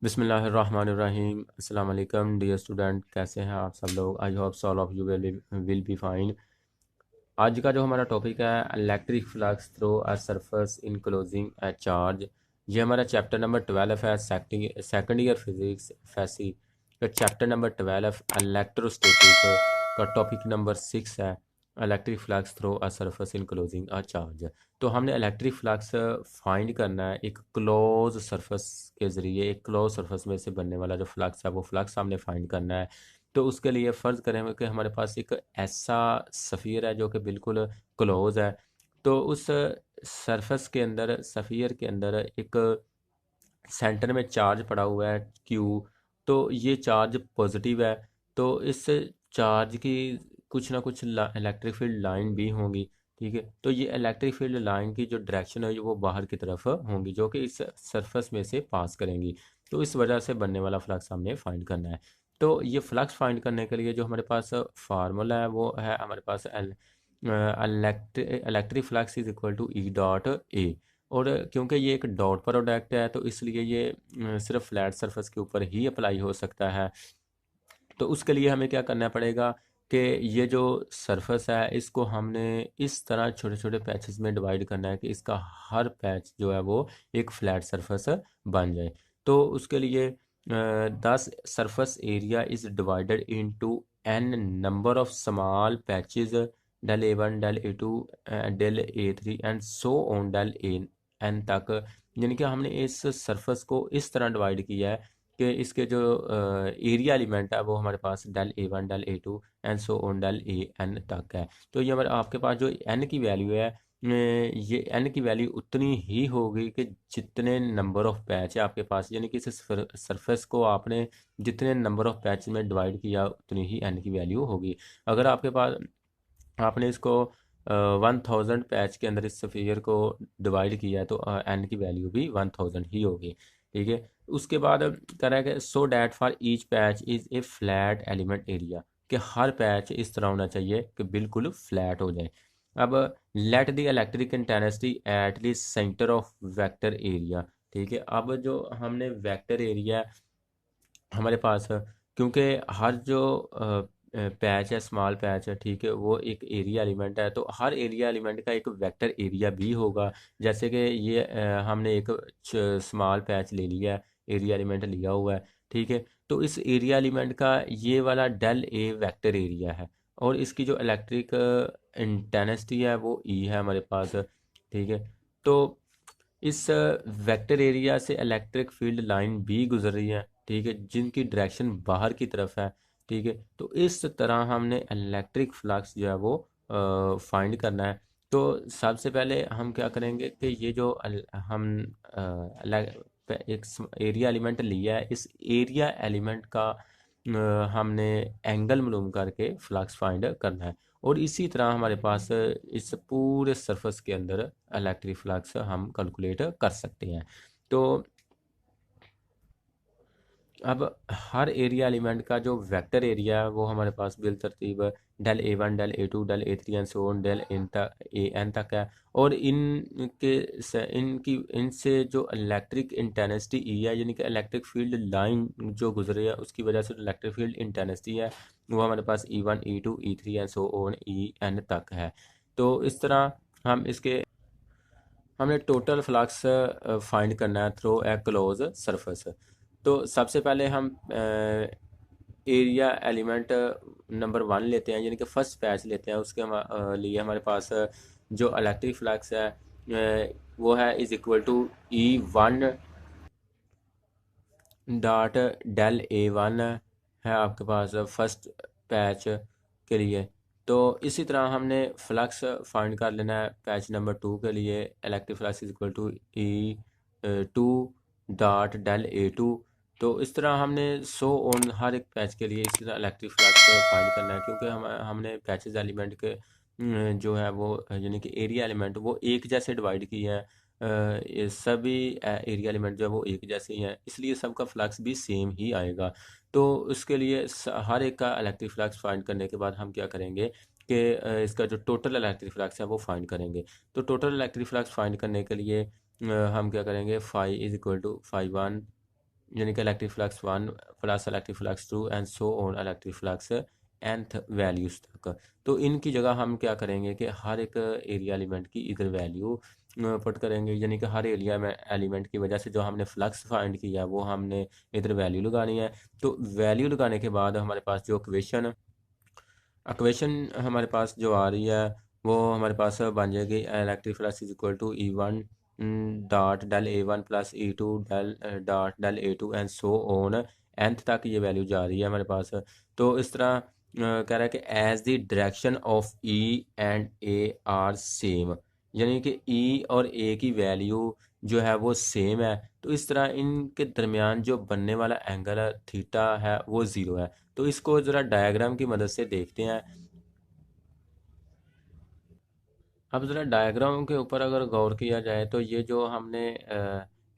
बिस्मिल्लाहिर्रहमानिर्रहीम। अस्सलाम वालेकुम डियर स्टूडेंट, कैसे हैं आप सब लोग? I hope all of you will be fine. आज का जो हमारा टॉपिक है electric flux through a surface in closing a charge. ये हमारा चैप्टर नंबर 12 है, सेकंड ईयर फिजिक्स फैसी का चैप्टर नंबर 12 इलेक्ट्रोस्टैटिक का टॉपिक नंबर 6 है electric flux through a surface in closing a charge. तो हमने इलेक्ट्रिक फ्लक्स फाइंड करना है एक क्लोज सरफेस के ज़रिए। एक क्लोज सरफेस में से बनने वाला जो फ्लक्स है वो फ्लक्स हमने फाइंड करना है। तो उसके लिए फ़र्ज़ करें कि हमारे पास एक ऐसा सफ़ियर है जो कि बिल्कुल क्लोज है। तो उस सरफेस के अंदर, सफ़ियर के अंदर एक सेंटर में चार्ज पड़ा हुआ है क्यू। तो ये चार्ज पॉजिटिव है। तो इस चार्ज की कुछ ना कुछ इलेक्ट्रिक फील्ड लाइन भी होंगी। ठीक है, तो ये इलेक्ट्रिक फील्ड लाइन की जो डायरेक्शन है वो बाहर की तरफ होंगी, जो कि इस सरफेस में से पास करेंगी। तो इस वजह से बनने वाला फ्लक्स हमने फाइंड करना है। तो ये फ्लक्स फाइंड करने के लिए जो हमारे पास फार्मूला है वो है हमारे पास electric flux is equal to E dot A. और क्योंकि ये एक डॉट प्रोडक्ट है तो इसलिए ये सिर्फ फ्लैट सरफेस के ऊपर ही अप्लाई हो सकता है। तो उसके लिए हमें क्या करना पड़ेगा कि ये जो सरफेस है इसको हमने इस तरह छोटे छोटे पैचेस में डिवाइड करना है कि इसका हर पैच जो है वो एक फ्लैट सरफेस बन जाए। तो उसके लिए this surface area is divided into n number of small patches, del A one, del A two, del A three and so on del A N तक। यानी कि हमने इस सरफेस को इस तरह डिवाइड किया है कि इसके जो एरिया एलिमेंट है वो हमारे पास del A one, del A two and so on del A N तक है। तो ये हमारे आपके पास जो एन की वैल्यू है, ये एन की वैल्यू उतनी ही होगी कि जितने नंबर ऑफ पैच है आपके पास, यानी कि इस सरफेस को आपने जितने नंबर ऑफ पैच में डिवाइड किया उतनी ही एन की वैल्यू होगी। अगर आपके पास आपने इसको 1000 पैच के अंदर इस सफ़ियर को डिवाइड किया है तो एन की वैल्यू भी 1000 ही होगी। ठीक है, उसके बाद कह कि so that for each patch is a flat element area, कि हर पैच इस तरह होना चाहिए कि बिल्कुल फ्लैट हो जाए। अब let the electric intensity at the centre of vector area. ठीक है, अब जो हमने वेक्टर एरिया हमारे पास है, क्योंकि हर जो पैच है, स्मॉल पैच है, ठीक है, वो एक एरिया एलिमेंट है, तो हर एरिया एलिमेंट का एक वेक्टर एरिया भी होगा। जैसे कि ये हमने एक स्मॉल पैच ले लिया है, एरिया एलिमेंट लिया हुआ है। ठीक है, तो इस एरिया एलिमेंट का ये वाला डेल ए वेक्टर एरिया है और इसकी जो इलेक्ट्रिक इंटेंसिटी है वो ई है हमारे पास। ठीक है, तो इस वेक्टर एरिया से इलेक्ट्रिक फील्ड लाइन भी गुजर रही है, ठीक है, जिनकी डायरेक्शन बाहर की तरफ है। ठीक है, तो इस तरह हमने इलेक्ट्रिक फ्लक्स जो है वो फाइंड करना है। तो सबसे पहले हम क्या करेंगे कि ये जो हम एक एरिया एलिमेंट लिया है, इस एरिया एलिमेंट का हमने एंगल मालूम करके फ्लक्स फाइंड करना है। और इसी तरह हमारे पास इस पूरे सरफेस के अंदर इलेक्ट्रिक फ्लक्स हम कैलकुलेट कर सकते हैं। तो अब हर एरिया एलिमेंट का जो वेक्टर एरिया है वो हमारे पास बिल तरतीब del A one, del A two, del A three and so on del n तक, ए एन तक है। और इनसे जो इलेक्ट्रिक इंटेंसिटी ई है, यानी कि इलेक्ट्रिक फील्ड लाइन जो गुजरे है उसकी वजह से जो इलेक्ट्रिक फील्ड इंटेंसिटी है वो हमारे पास E one, E two, E three and so on E N तक है। तो इस तरह हम इसके हमने टोटल फ्लक्स फाइंड करना है थ्रू ए क्लोज सरफेस। तो सबसे पहले हम एरिया एलिमेंट नंबर वन लेते हैं, यानी कि फर्स्ट पैच लेते हैं। उसके लिए हमारे पास जो इलेक्ट्रिक फ्लक्स है वो है is equal to E one dot del A one है आपके पास फर्स्ट पैच के लिए। तो इसी तरह हमने फ्लक्स फाइंड कर लेना है पैच नंबर टू के लिए। Electric flux is equal to E two dot del A two. तो इस तरह हमने सो ऑन हर एक पैच के लिए इसी तरह इलेक्ट्रिक फ्लक्स फाइंड करना है, क्योंकि हमने पैचेस एलिमेंट के जो है वो यानी कि एरिया एलिमेंट वो एक जैसे डिवाइड किए हैं। ये सभी एरिया एलिमेंट जो है वो एक जैसे ही हैं, इसलिए सबका फ्लक्स भी सेम ही आएगा। तो उसके लिए हर एक का इलेक्ट्रिक फ्लक्स फाइंड करने के बाद हम क्या करेंगे कि इसका जो टोटल इलेक्ट्रिक फ्लक्स है वो फाइंड करेंगे। तो टोटल इलेक्ट्रिक फ्लक्स फाइंड करने के लिए हम क्या करेंगे, phi is equal to phi one यानी कि electric flux 1 plus electric flux 2 and so on electric flux nth values तक। तो इनकी जगह हम क्या करेंगे कि हर एक एरिया एलिमेंट की इधर वैल्यू पुट करेंगे, यानी कि हर एरिया में एलिमेंट की वजह से जो हमने फ्लक्स फाइंड किया है वो हमने इधर वैल्यू लगानी है। तो वैल्यू लगाने के बाद हमारे पास जो इक्वेशन हमारे पास जो आ रही है वो हमारे पास बन जाएगी electric flux is equal to E1 dot del A1 plus E2 del dot del A2 and so on nth तक ये वैल्यू जा रही है हमारे पास। तो इस तरह कह रहा है कि as the direction of E and A are same, यानी कि E और A की वैल्यू जो है वो सेम है, तो इस तरह इनके दरमियान जो बनने वाला एंगल है थीटा है वो ज़ीरो है। तो इसको ज़रा डायग्राम की मदद से देखते हैं। अब ज़रा डायग्राम के ऊपर अगर गौर किया जाए तो ये जो हमने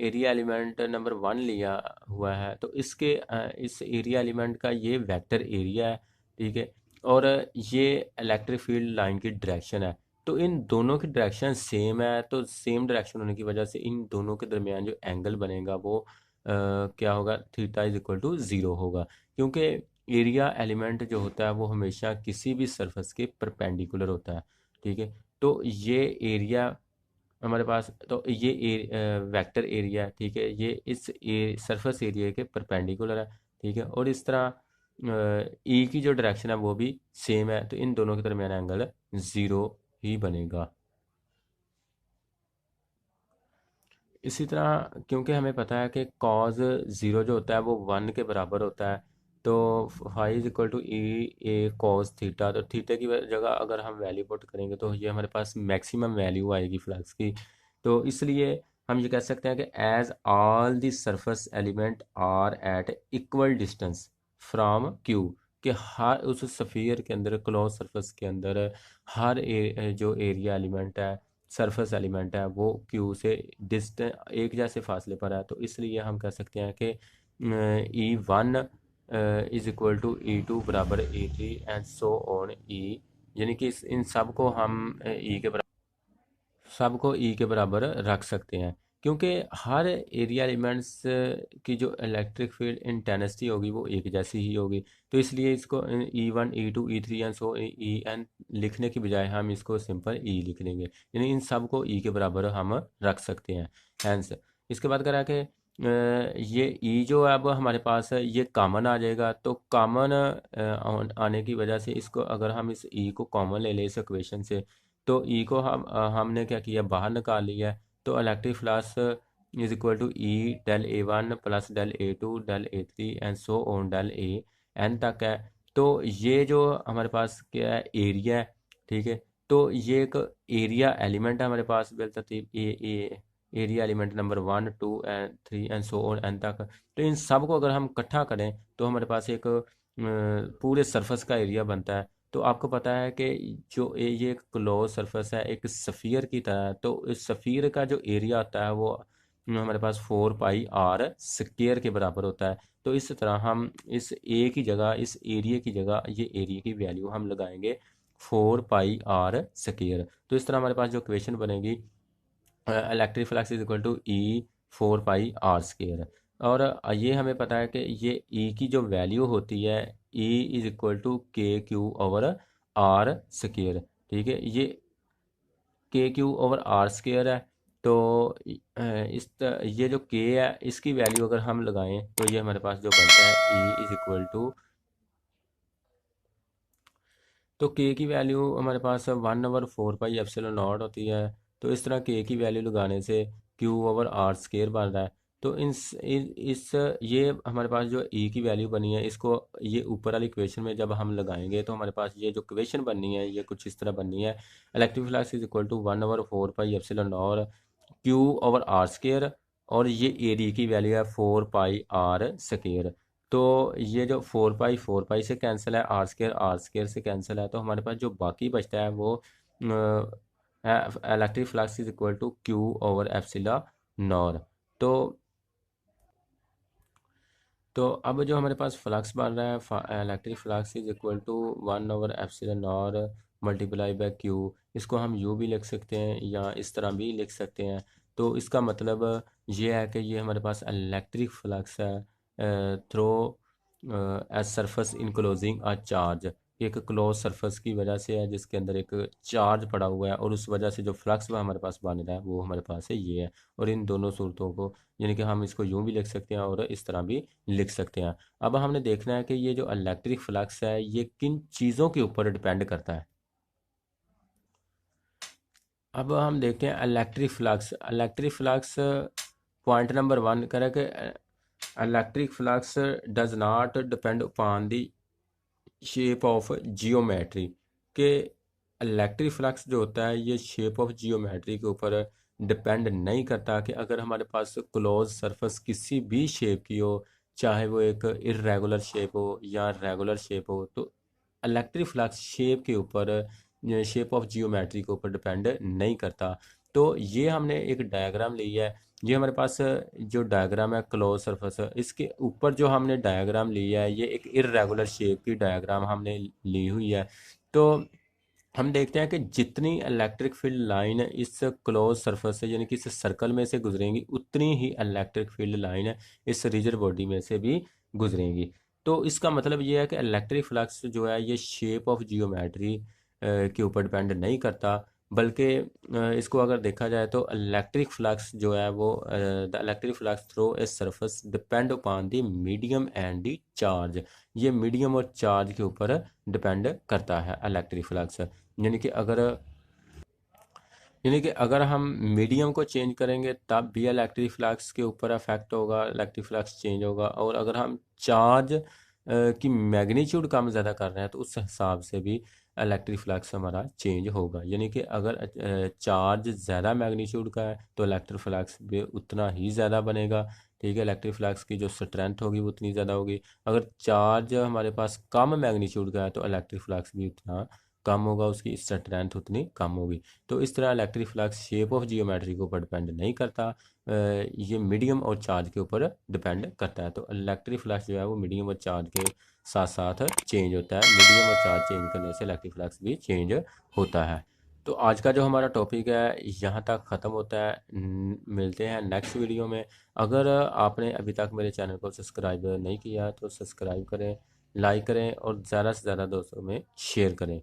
एरिया एलिमेंट नंबर 1 लिया हुआ है, तो इस एरिया एलिमेंट का ये वेक्टर एरिया है, ठीक है। और ये इलेक्ट्रिक फील्ड लाइन की डायरेक्शन है। तो इन दोनों की डायरेक्शन सेम है, तो सेम डायरेक्शन होने की वजह से इन दोनों के दरमियान जो एंगल बनेगा वो क्या होगा, theta is equal to zero होगा, क्योंकि एरिया एलिमेंट जो होता है वो हमेशा किसी भी सरफेस के परपेंडिकुलर होता है, ठीक है। तो ये एरिया हमारे पास, तो ये वेक्टर एरिया है, ठीक है, ये इस सरफेस एरिया के परपेंडिकुलर है, ठीक है। और इस तरह ई की जो डायरेक्शन है वो भी सेम है, तो इन दोनों के दरमियान एंगल ज़ीरो ही बनेगा। इसी तरह क्योंकि हमें पता है कि कॉज ज़ीरो जो होता है वो 1 के बराबर होता है, तो phi is equal to E A cos theta, तो थीटा की जगह अगर हम वैल्यू पुट करेंगे तो ये हमारे पास मैक्सिमम वैल्यू आएगी फ्लक्स की। तो इसलिए हम ये कह सकते हैं कि as all the surface element are at equal distance from Q, कि हर उस सफ़ियर के अंदर, क्लोज सरफेस के अंदर हर जो एरिया एलिमेंट है, सरफेस एलिमेंट है, वो क्यू से डिस्टेंस एक जैसे फासले पर है। तो इसलिए हम कह सकते हैं कि E1 is equal to E2 बराबर E3 and so on E, यानी कि इन सब को हम सबको ई के बराबर रख सकते हैं, क्योंकि हर एरिया एलिमेंट्स की जो इलेक्ट्रिक फील्ड इंटेंसिटी होगी वो एक जैसी ही होगी। तो इसलिए इसको E1 E2 E3 and so EN लिखने की बजाय हम इसको सिंपल ई लिख लेंगे, यानी इन सब को ई के बराबर हम रख सकते हैं। हैंस इसके बाद करा कि ये ई जो है अब हमारे पास है ये कॉमन आ जाएगा। तो कॉमन आने की वजह से इसको अगर हम इस ई को कॉमन ले लें इस इक्वेशन से, तो ई को हमने क्या किया, बाहर निकाल लिया है। तो electric flux is equal to E del A1 plus del A2 del A3 and so on del A N तक है। तो ये जो हमारे पास क्या है, एरिया है, ठीक है। तो ये एक एरिया एलिमेंट है हमारे पास बेलतरतीब A area element number 1 2 and 3 and so on N तक। तो इन सब को अगर हम इकट्ठा करें तो हमारे पास एक पूरे सरफेस का एरिया बनता है। तो आपको पता है कि जो ये एक क्लोज सरफेस है एक सफ़ियर की तरह है, तो इस सफ़ियर का जो एरिया होता है वो हमारे पास 4 पाई r स्क्वायर के बराबर होता है। तो इस तरह हम इस ए की जगह, इस एरिया की जगह ये एरिया की वैल्यू हम लगाएंगे 4 पाई r स्क्वायर। तो इस तरह हमारे पास जो इक्वेशन बनेगी electric flux is equal to E 4 pi r square. और ये हमें पता है कि ये ई की जो वैल्यू होती है E is equal to K/r², ठीक है। K/r² है। तो ये जो K है इसकी वैल्यू अगर हम लगाएं तो ये हमारे पास जो बनता है ई इज इक्वल टू, तो के की वैल्यू हमारे पास 1/4 पाई एप्सिलॉन नॉट होती है। तो इस तरह के की वैल्यू लगाने से Q/r² बन रहा है। तो इस ये हमारे पास जो ई की वैल्यू बनी है इसको ये ऊपर वाली इक्वेशन में जब हम लगाएंगे तो हमारे पास ये जो इक्वेशन बननी है ये कुछ इस तरह बननी है। Electric flux is equal to 1/4 pi epsilon naught Q/r², और ये एरिया की वैल्यू है 4 पाई r²। तो ये जो 4 पाई से कैंसिल है, आर स्केयर से कैंसिल है, तो हमारे पास जो बाकी बचता है वो electric flux is equal to Q/एप्सिलॉन नॉट। तो अब जो हमारे पास फ्लक्स बन रहा है electric flux is equal to 1/एप्सिलॉन नॉट मल्टीप्लाई बाय क्यू। इसको हम यू भी लिख सकते हैं या इस तरह भी लिख सकते हैं। तो इसका मतलब ये है कि ये हमारे पास इलेक्ट्रिक फ्लक्स है through as surface enclosing a charge. एक क्लोज सरफेस की वजह से है जिसके अंदर एक चार्ज पड़ा हुआ है, और उस वजह से जो फ्लक्स वह हमारे पास बन रहा है वो हमारे पास है ये है। और इन दोनों सूरतों को यानी कि हम इसको यूं भी लिख सकते हैं और इस तरह भी लिख सकते हैं। अब हमने देखना है कि ये जो इलेक्ट्रिक फ्लक्स है ये किन चीज़ों के ऊपर डिपेंड करता है। अब हम देखते हैं electric flux. Electric flux point number 1 करें कि electric flux does not depend upon the shape of geometry. के इलेक्ट्रिक फ्लक्स जो होता है ये शेप ऑफ जियोमेट्री के ऊपर डिपेंड नहीं करता कि अगर हमारे पास क्लोज सरफेस किसी भी शेप की हो, चाहे वो एक इरेगुलर शेप हो या रेगुलर शेप हो, तो इलेक्ट्रिक फ्लक्स शेप के ऊपर, शेप ऑफ जियोमेट्री के ऊपर डिपेंड नहीं करता। तो ये हमने एक डायग्राम लिया है। ये हमारे पास जो डायग्राम है क्लोज सरफेस, इसके ऊपर जो हमने डायग्राम लिया है ये एक इरेगुलर शेप की डायग्राम हमने ली हुई है। तो हम देखते हैं कि जितनी इलेक्ट्रिक फील्ड लाइन इस क्लोज सरफेस से यानी कि इस सर्कल में से गुजरेंगी, उतनी ही इलेक्ट्रिक फील्ड लाइन इस रिजिड बॉडी में से भी गुजरेंगी। तो इसका मतलब ये है कि इलेक्ट्रिक फ्लक्स जो है ये शेप ऑफ जियोमेट्री के ऊपर डिपेंड नहीं करता, बल्कि इसको अगर देखा जाए तो इलेक्ट्रिक फ्लक्स जो है वो the electric flux through a surface depend upon the medium and the charge. ये मीडियम और चार्ज के ऊपर डिपेंड करता है इलेक्ट्रिक फ्लक्स। यानी कि अगर यानी कि अगर हम मीडियम को चेंज करेंगे तब भी इलेक्ट्रिक फ्लक्स के ऊपर अफेक्ट होगा, इलेक्ट्रिक फ्लक्स चेंज होगा। और अगर हम चार्ज की मैग्नीट्यूड कम ज़्यादा कर रहे हैं तो उस हिसाब से भी इलेक्ट्रिक फ्लक्स हमारा चेंज होगा। यानी कि अगर चार्ज ज़्यादा मैग्नीट्यूड का है तो इलेक्ट्रिक फ्लक्स भी उतना ही ज़्यादा बनेगा। ठीक है, इलेक्ट्रिक फ्लक्स की जो स्ट्रेंथ होगी वो उतनी ज़्यादा होगी। अगर चार्ज हमारे पास कम मैग्नीट्यूड का है तो इलेक्ट्रिक फ्लक्स भी उतना कम होगा, उसकी स्ट्रेंथ उतनी कम होगी। तो इस तरह electric flux shape of geometry के ऊपर डिपेंड नहीं करता, ये मीडियम और चार्ज के ऊपर डिपेंड करता है। तो इलेक्ट्रिक फ्लक्स जो है वो मीडियम और चार्ज के साथ साथ चेंज होता है। मीडियम और चार्ज चेंज करने से इलेक्ट्रिक फ्लक्स भी चेंज होता है। तो आज का जो हमारा टॉपिक है यहाँ तक ख़त्म होता है। मिलते हैं नेक्स्ट वीडियो में। अगर आपने अभी तक मेरे चैनल को सब्सक्राइब नहीं किया तो सब्सक्राइब करें, लाइक करें और ज़्यादा से ज़्यादा दोस्तों में शेयर करें।